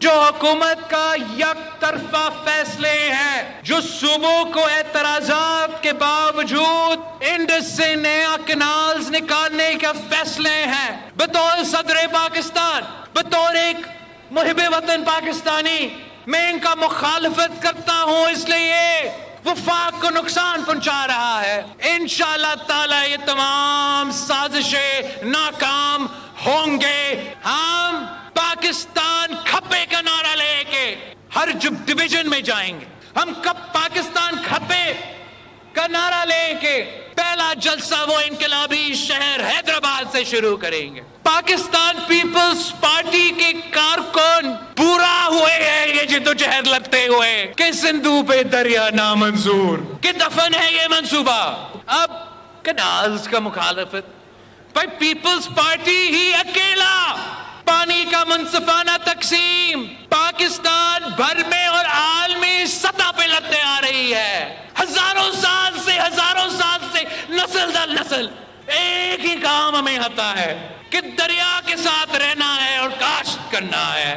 جو حکومت کا یک طرفہ فیصلے ہیں، جو صوبوں کو اعتراضات کے باوجود انڈس سے نیا کنالز نکالنے کے فیصلے ہیں، بطور صدر پاکستان، بطور ایک محب وطن پاکستانی میں ان کا مخالفت کرتا ہوں، اس لیے یہ وفاق کو نقصان پہنچا رہا ہے۔ انشاءاللہ تعالی یہ تمام سازشیں ناکام ہوں گے۔ ہم پاکستان کھپے کا نعرہ لے کے ہر ڈویژن میں جائیں گے، ہم کب پاکستان کھپے کا نعرہ لے کے پہلا جلسہ وہ انقلابی شہر حیدرآباد سے شروع کریں گے۔ پاکستان پیپلز پارٹی کے کارکن پورا ہوئے ہیں یہ جدوجہد لگتے ہوئے کہ سندھو پہ دریا نامنظور کہ دفن ہے یہ منصوبہ۔ اب کنالز کا مخالفت بھائی پیپلز پارٹی ہی اکیلا پانی کا منصفانہ تقسیم پاکستان بھر میں اور عالمی سطح پہ لگتے آ رہی ہے۔ ہزاروں سال سے نسل در نسل ایک ہی کام ہمیں آتا ہے کہ دریا کے ساتھ رہنا ہے اور کاشت کرنا ہے۔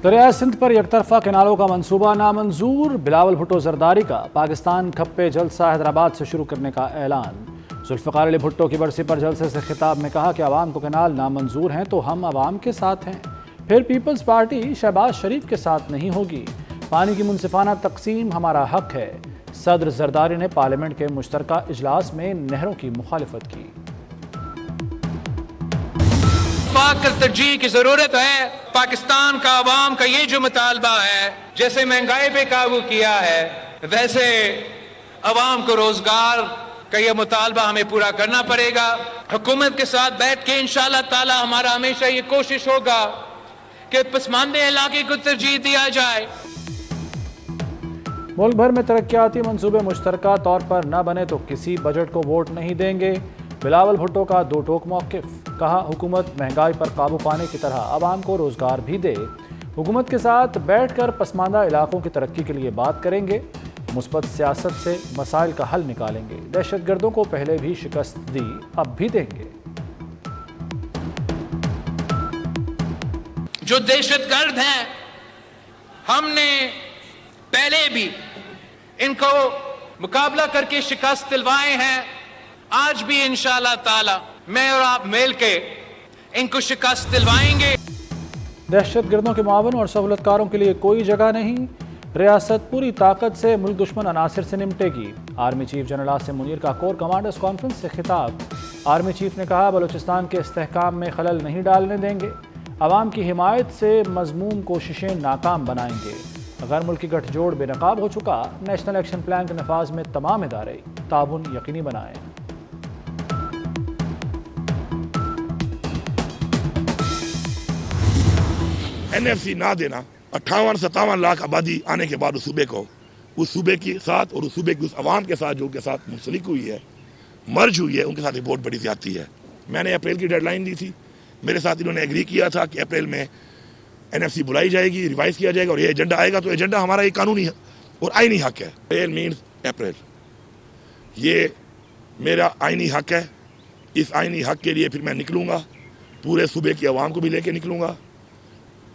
دریائے سندھ پر یک طرفہ کنالوں کا منصوبہ نامنظور، بلاول بھٹو زرداری کا پاکستان کھپے جلسہ حیدرآباد سے شروع کرنے کا اعلان۔ ذوالفقار علی بھٹو کی برسی پر جلسے سے خطاب میں کہا کہ عوام کو کنال نامنظور ہیں تو ہم عوام کے ساتھ ہیں، پھر پیپلز پارٹی شہباز شریف کے ساتھ نہیں ہوگی۔ پانی کی منصفانہ تقسیم ہمارا حق ہے۔ صدر زرداری نے پارلیمنٹ کے مشترکہ اجلاس میں نہروں کی مخالفت کی۔ وفاق کی ترجیح کی ضرورت ہے۔ پاکستان کا عوام کا یہ جو مطالبہ ہے، جیسے مہنگائی پہ قابو کیا ہے ویسے عوام کو روزگار کا یہ مطالبہ ہمیں پورا کرنا پڑے گا۔ حکومت کے ساتھ بیٹھ کے انشاءاللہ تعالی ہمارا ہمیشہ یہ کوشش ہوگا کہ پسماندہ علاقے کو ترجیح دیا جائے۔ ملک بھر میں ترقیاتی منصوبے مشترکہ طور پر نہ بنے تو کسی بجٹ کو ووٹ نہیں دیں گے۔ بلاول بھٹو کا دو ٹوک موقف، کہا حکومت مہنگائی پر قابو پانے کی طرح عوام کو روزگار بھی دے۔ حکومت کے ساتھ بیٹھ کر پسماندہ علاقوں کی ترقی کے لیے بات کریں گے، مثبت سیاست سے مسائل کا حل نکالیں گے۔ دہشت گردوں کو پہلے بھی شکست دی، اب بھی دیں گے۔ جو دہشت گرد ہیں ہم نے پہلے بھی ان کو مقابلہ کر کے شکست دلوائے ہیں، آج بھی انشاءاللہ تعالی میں اور آپ مل کے ان کو شکست دلوائیں گے۔ دہشت گردوں کے معاون اور سہولت کاروں کے لیے کوئی جگہ نہیں، ریاست پوری طاقت سے ملک دشمن عناصر سے نمٹے گی۔ Army chief general Asim Munir کا کور کمانڈرز کانفرنس سے خطاب۔ آرمی چیف نے کہا بلوچستان کے استحکام میں خلل نہیں ڈالنے دیں گے، عوام کی حمایت سے مذموم کوششیں ناکام بنائیں گے۔ غیر ملکی گٹھ جوڑ بے نقاب ہو چکا، نیشنل ایکشن پلان کے نفاذ میں تمام ادارے تعاون یقینی بنائیں۔ NFC نہ دینا، 58-57 لاکھ آبادی آنے کے بعد اس صوبے کے ساتھ اور اس صوبے کی اس عوام کے ساتھ جو ان کے ساتھ منسلک ہوئی ہے، مرج ہوئی ہے، ان کے ساتھ یہ بہت بڑی زیادتی ہے۔ میں نے اپریل کی ڈیڈ لائن دی تھی، میرے ساتھ انہوں نے ایگری کیا تھا کہ اپریل میں NFC بلائی جائے گی، ریوائز کیا جائے گا، اور یہ ایجنڈا آئے گا تو ایجنڈا ہمارا یہ قانونی اور آئینی حق ہے۔ اپریل مینز اپریل، یہ میرا آئینی حق ہے۔ اس آئینی حق کے لیے پھر میں نکلوں گا، پورے صوبے کی عوام کو بھی لے کے نکلوں گا،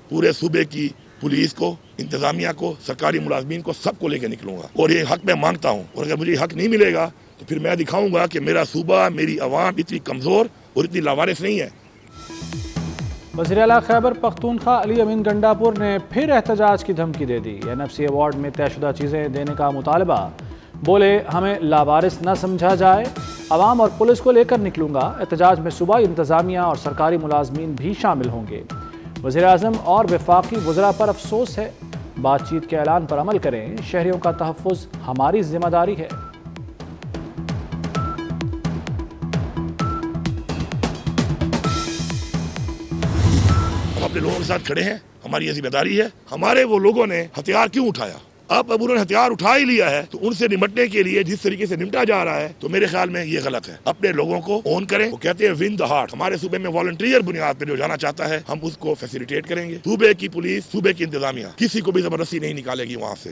پورے صوبے کی پولیس کو، انتظامیہ کو، سرکاری ملازمین کو، سب کو لے کے نکلوں گا، اور یہ حق میں مانگتا ہوں۔ اور اگر مجھے حق نہیں ملے گا تو پھر میں دکھاؤں گا کہ میرا صوبہ، میری عوام اتنی کمزور اور اتنی لاوارث نہیں ہے۔ وزیر اعلیٰ خیبر پختونخوا علی امین گنڈاپور نے پھر احتجاج کی دھمکی دے دی۔ NFC ایوارڈ میں طے شدہ چیزیں دینے کا مطالبہ، بولے ہمیں لاوارث نہ سمجھا جائے، عوام اور پولیس کو لے کر نکلوں گا۔ احتجاج میں صوبائی انتظامیہ اور سرکاری ملازمین بھی شامل ہوں گے۔ وزیر اعظم اور وفاقی وزراء پر افسوس ہے، بات چیت کے اعلان پر عمل کریں، شہریوں کا تحفظ ہماری ذمہ داری ہے۔ اپنے لوگوں کے ساتھ کھڑے ہیں، ہماری یہ ذمہ داری ہے۔ ہمارے وہ لوگوں نے ہتھیار کیوں اٹھایا؟ اب انہوں نے ہتھیار اٹھا ہی لیا ہے تو ان سے نمٹنے کے لیے جس طریقے سے نمٹا جا رہا ہے تو میرے خیال میں یہ غلط ہے۔ اپنے لوگوں کو اون کریں، وہ کہتے ہیں ون دا ہارٹ۔ ہمارے صوبے میں والنٹیئر بنیاد پہ جو جانا چاہتا ہے ہم اس کو فیسیلیٹیٹ کریں گے۔ صوبے کی پولیس، صوبے کی انتظامیہ کسی کو بھی زبردستی نہیں نکالے گی وہاں سے۔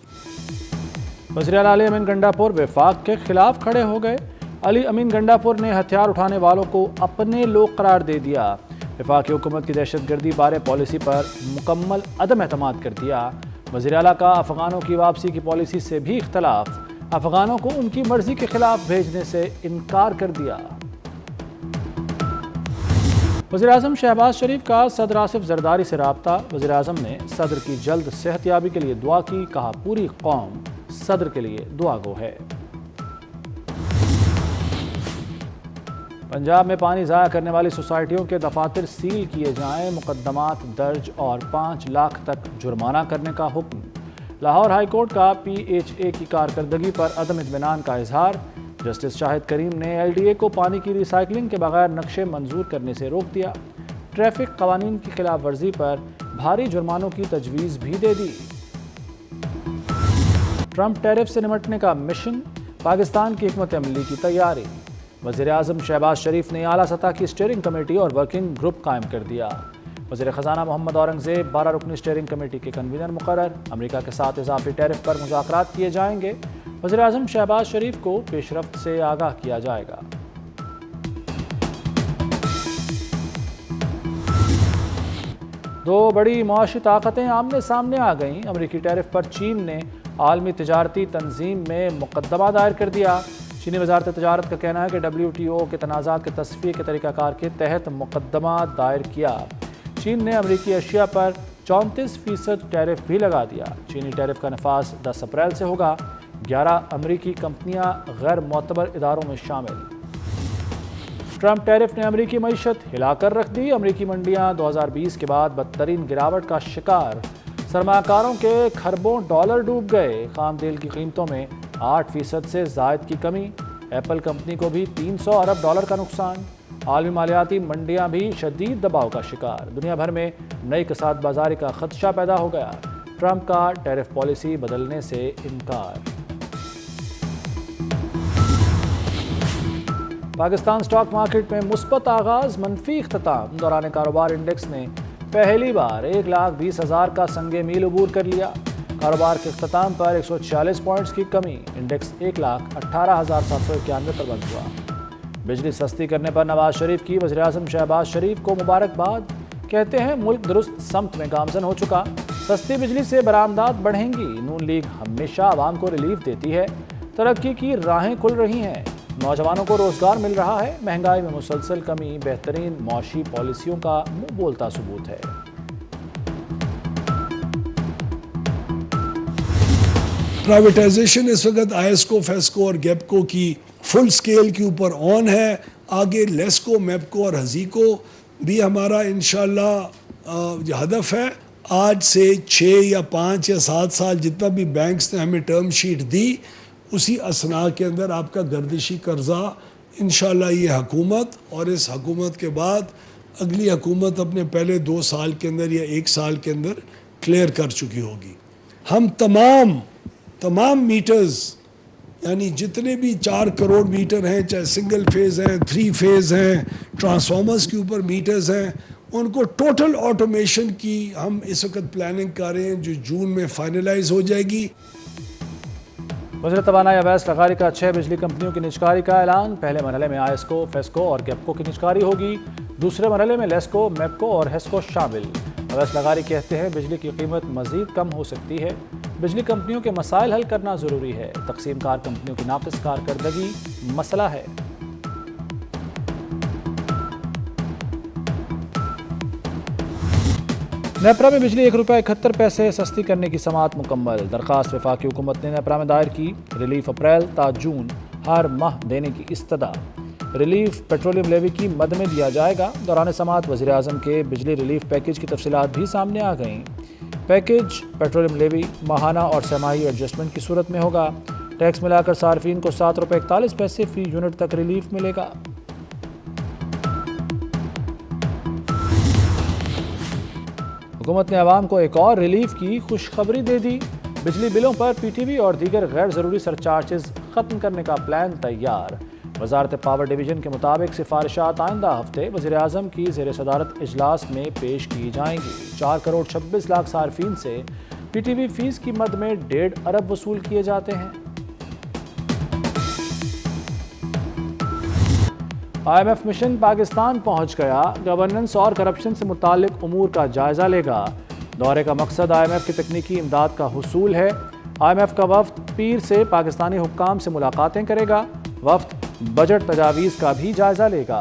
وزیر اعلیٰ علی امین گنڈاپور وفاق کے خلاف کھڑے ہو گئے۔ علی امین گنڈاپور نے ہتھیار اٹھانے والوں کو اپنے لوگ قرار دے دیا۔ وفاقی حکومت کی دہشت گردی بارے پالیسی پر مکمل عدم اعتماد کر دیا۔ وزیر اعلیٰ کا افغانوں کی واپسی کی پالیسی سے بھی اختلاف، افغانوں کو ان کی مرضی کے خلاف بھیجنے سے انکار کر دیا۔ وزیراعظم شہباز شریف کا صدر آصف زرداری سے رابطہ، وزیراعظم نے صدر کی جلد صحت یابی کے لیے دعا کی، کہا پوری قوم صدر کے لیے دعا گو ہے۔ پنجاب میں پانی ضائع کرنے والی سوسائٹیوں کے دفاتر سیل کیے جائیں، مقدمات درج اور 5 لاکھ تک جرمانہ کرنے کا حکم۔ لاہور ہائی کورٹ کا پی ایچ اے کی کارکردگی پر عدم اطمینان کا اظہار، جسٹس شاہد کریم نے ایل ڈی اے کو پانی کی ری سائیکلنگ کے بغیر نقشے منظور کرنے سے روک دیا، ٹریفک قوانین کی خلاف ورزی پر بھاری جرمانوں کی تجویز بھی دے دی۔ ٹرمپ ٹیرف سے نمٹنے کا مشن، پاکستان کی حکمت عملی کی تیاری، وزیر اعظم شہباز شریف نے اعلیٰ سطح کی اسٹیئرنگ کمیٹی اور ورکنگ گروپ قائم کر دیا۔ وزیر خزانہ محمد اورنگزیب 12 رکنی اسٹیئرنگ کمیٹی کے کنوینر مقرر، امریکہ کے ساتھ اضافی ٹیرف پر مذاکرات کیے جائیں گے، وزیر اعظم شہباز شریف کو پیش رفت سے آگاہ کیا جائے گا۔ دو بڑی معاشی طاقتیں آمنے سامنے آ گئیں، امریکی ٹیرف پر چین نے عالمی تجارتی تنظیم میں مقدمہ دائر کر دیا۔ چینی وزارت تجارت کا کہنا ہے کہ WTO کے تنازعات کے تصفیے کے طریقہ کار کے تحت مقدمہ دائر کیا۔ چین نے امریکی اشیاء پر 34% ٹیرف بھی لگا دیا۔ چینی ٹیرف کا نفاذ 10 اپریل سے ہوگا۔ 11 امریکی کمپنیاں غیر معتبر اداروں میں شامل۔ ٹرمپ ٹیرف نے امریکی معیشت ہلا کر رکھ دی، امریکی منڈیاں 2020 کے بعد بدترین گراوٹ کا شکار، سرمایہ کاروں کے کھربوں ڈالر ڈوب گئے، خام تیل کی قیمتوں میں 8% سے زائد کی کمی، ایپل کمپنی کو بھی $300 ارب کا نقصان، عالمی مالیاتی منڈیاں بھی شدید دباؤ کا شکار، دنیا بھر میں نئی کساد بازاری کا خدشہ پیدا ہو گیا، ٹرمپ کا ٹیرف پالیسی بدلنے سے انکار۔ پاکستان سٹاک مارکیٹ میں مثبت آغاز، منفی اختتام، دوران کاروبار انڈیکس نے پہلی بار 1,20,000 کا سنگ میل عبور کر لیا، کاروبار کے اختتام پر 146 پوائنٹس کی کمی، انڈیکس 1,18,791 پر بند ہوا۔ بجلی سستی کرنے پر نواز شریف کی وزیراعظم شہباز شریف کو مبارکباد، کہتے ہیں ملک درست سمت میں گامزن ہو چکا، سستی بجلی سے برآمدات بڑھیں گی، نون لیگ ہمیشہ عوام کو ریلیف دیتی ہے، ترقی کی راہیں کھل رہی ہیں، نوجوانوں کو روزگار مل رہا ہے، مہنگائی میں مسلسل کمی بہترین معاشی پالیسیوں کا منہ بولتا ثبوت ہے۔ پرائیویٹائزیشن اس وقت آئیسکو، فیسکو اور گیپکو کی فل سکیل کے اوپر آن ہے، آگے لیسکو، میپکو اور ہزیکو بھی ہمارا انشاءاللہ ہدف ہے۔ آج سے 6 یا 5 یا 7 سال جتنا بھی بینکس نے ہمیں ٹرم شیٹ دی، اسی اسنا کے اندر آپ کا گردشی قرضہ انشاءاللہ یہ حکومت اور اس حکومت کے بعد اگلی حکومت اپنے پہلے 2 سال کے اندر یا 1 سال کے اندر کلیئر کر چکی ہوگی۔ ہم تمام میٹرز یعنی جتنے بھی 4 کروڑ میٹر ہیں، چاہے سنگل فیز ہیں، 3 فیز ہیں، ٹرانسفارمرز کے اوپر میٹرز ہیں، ان کو ٹوٹل آٹومیشن کی ہم اس وقت پلاننگ کر رہے ہیں جو جون میں فائنلائز ہو جائے گی۔ وزیر توانائی اویس لغاری کا 6 بجلی کمپنیوں کی نجکاری کا اعلان، پہلے مرحلے میں آئیسکو، فیسکو اور گیپکو کی نجکاری ہوگی، دوسرے مرحلے میں لیسکو، میپکو اور ہیسکو شامل۔ اویس لغاری کہتے ہیں بجلی کی قیمت مزید کم ہو سکتی ہے، بجلی کمپنیوں کے مسائل حل کرنا ضروری ہے، تقسیم کار کمپنیوں کی ناقص کارکردگی مسئلہ ہے۔ نیپرا میں بجلی ₹1.71 سستی کرنے کی سماعت مکمل، درخواست وفاقی حکومت نے نیپرا میں دائر کی، ریلیف اپریل تا جون ہر ماہ دینے کی استدعا، ریلیف پیٹرولیم لیوی کی مد میں دیا جائے گا، دوران سماعت وزیر اعظم کے بجلی ریلیف پیکیج کی تفصیلات بھی سامنے آ گئیں، پیکیج پیٹرولیم لیوی ماہانہ اور سہ ماہی ایڈجسٹمنٹ کی صورت میں ہوگا، ٹیکس ملا کر صارفین کو ₹7.41 فی یونٹ تک ریلیف ملے گا۔ حکومت نے عوام کو ایک اور ریلیف کی خوشخبری دے دی، بجلی بلوں پر پی ٹی وی اور دیگر غیر ضروری سرچارجز ختم کرنے کا پلان تیار، وزارت پاور ڈویژن کے مطابق سفارشات آئندہ ہفتے وزیر اعظم کی زیر صدارت اجلاس میں پیش کی جائیں گی۔ 4 کروڑ 26 لاکھ صارفین سے پی ٹی وی فیس کی مد میں 1.5 ارب وصول کیے جاتے ہیں۔ IMF مشن پاکستان پہنچ گیا، گورننس اور کرپشن سے متعلق امور کا جائزہ لے گا۔ دورے کا مقصد IMF کی تکنیکی امداد کا حصول ہے۔ IMF کا وفد پیر سے پاکستانی حکام سے ملاقاتیں کرے گا۔ وفد بجٹ تجاویز کا بھی جائزہ لے گا۔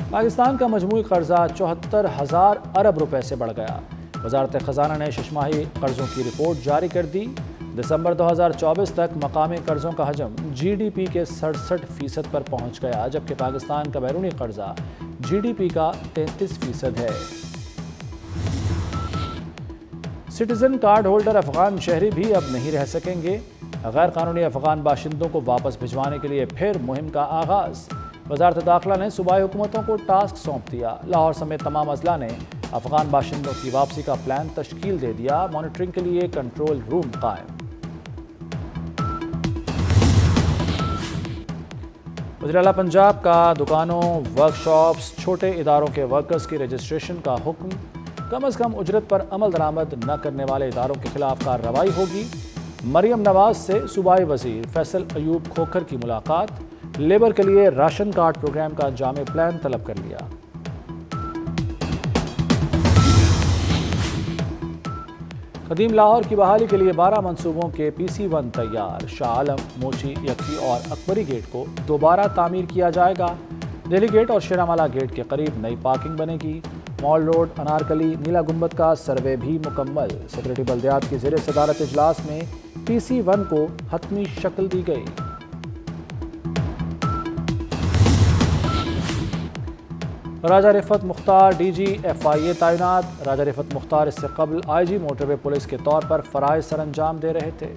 پاکستان کا مجموعی قرضہ 74,000 ارب روپے سے بڑھ گیا۔ وزارت خزانہ نے شش ماہی قرضوں کی رپورٹ جاری کر دی۔ دسمبر 2024 تک مقامی قرضوں کا حجم GDP کے 67% پر پہنچ گیا، جبکہ پاکستان کا بیرونی قرضہ GDP کا 33% ہے۔ سٹیزن کارڈ ہولڈر افغان شہری بھی اب نہیں رہ سکیں گے۔ غیر قانونی افغان باشندوں کو واپس بھجوانے کے لیے پھر مہم کا آغاز۔ وزارت داخلہ نے صوبائی حکومتوں کو ٹاسک سونپ دیا۔ لاہور سمیت تمام اضلاع نے افغان باشندوں کی واپسی کا پلان تشکیل دے دیا۔ مانیٹرنگ کے لیے کنٹرول روم قائم۔ وزیر اعلیٰ پنجاب کا دکانوں، ورکشاپس، چھوٹے اداروں کے ورکرز کی رجسٹریشن کا حکم۔ کم از کم اجرت پر عمل درآمد نہ کرنے والے اداروں کے خلاف کارروائی ہوگی۔ مریم نواز سے صوبائی وزیر فیصل ایوب کھوکھر کی ملاقات۔ لیبر کے لیے راشن کارڈ پروگرام کا جامع پلان طلب کر لیا۔ قدیم لاہور کی بحالی کے لیے 12 منصوبوں کے PC1 تیار۔ شاہ عالم، موچی، یکتی اور اکبری گیٹ کو دوبارہ تعمیر کیا جائے گا۔ دہلی گیٹ اور شیرامالہ گیٹ کے قریب نئی پارکنگ بنے گی۔ مال روڈ، انارکلی، نیلا گنبد کا سروے بھی مکمل۔ سیکریٹری بلدیات کی زیر صدارت اجلاس میں PC1 کو حتمی شکل دی گئی۔ راجہ رفعت مختار DG FIA تعینات۔ راجہ رفعت مختار اس سے قبل IG موٹر وے پولیس کے طور پر فرائض سر انجام دے رہے تھے۔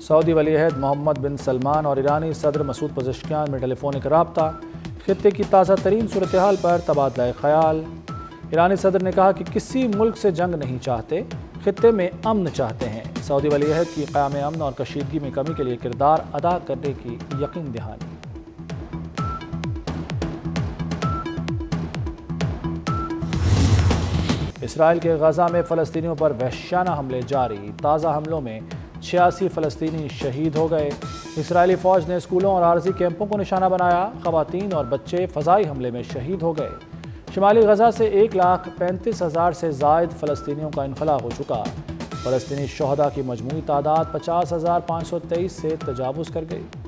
سعودی ولی عہد محمد بن سلمان اور ایرانی صدر مسعود پزشکیان میں ٹیلی فونک رابطہ۔ خطے کی تازہ ترین صورتحال پر تبادلہ خیال۔ ایرانی صدر نے کہا کہ کسی ملک سے جنگ نہیں چاہتے، خطے میں امن چاہتے ہیں۔ سعودی ولی عہد کی قیام امن اور کشیدگی میں کمی کے لیے کردار ادا کرنے کی یقین دہانی۔ اسرائیل کے غزہ میں فلسطینیوں پر وحشیانہ حملے جاری۔ تازہ حملوں میں 86 فلسطینی شہید ہو گئے۔ اسرائیلی فوج نے اسکولوں اور عارضی کیمپوں کو نشانہ بنایا۔ خواتین اور بچے فضائی حملے میں شہید ہو گئے۔ شمالی غزہ سے 1,35,000 سے زائد فلسطینیوں کا انخلا ہو چکا۔ فلسطینی شہداء کی مجموعی تعداد 50,523 سے تجاوز کر گئی۔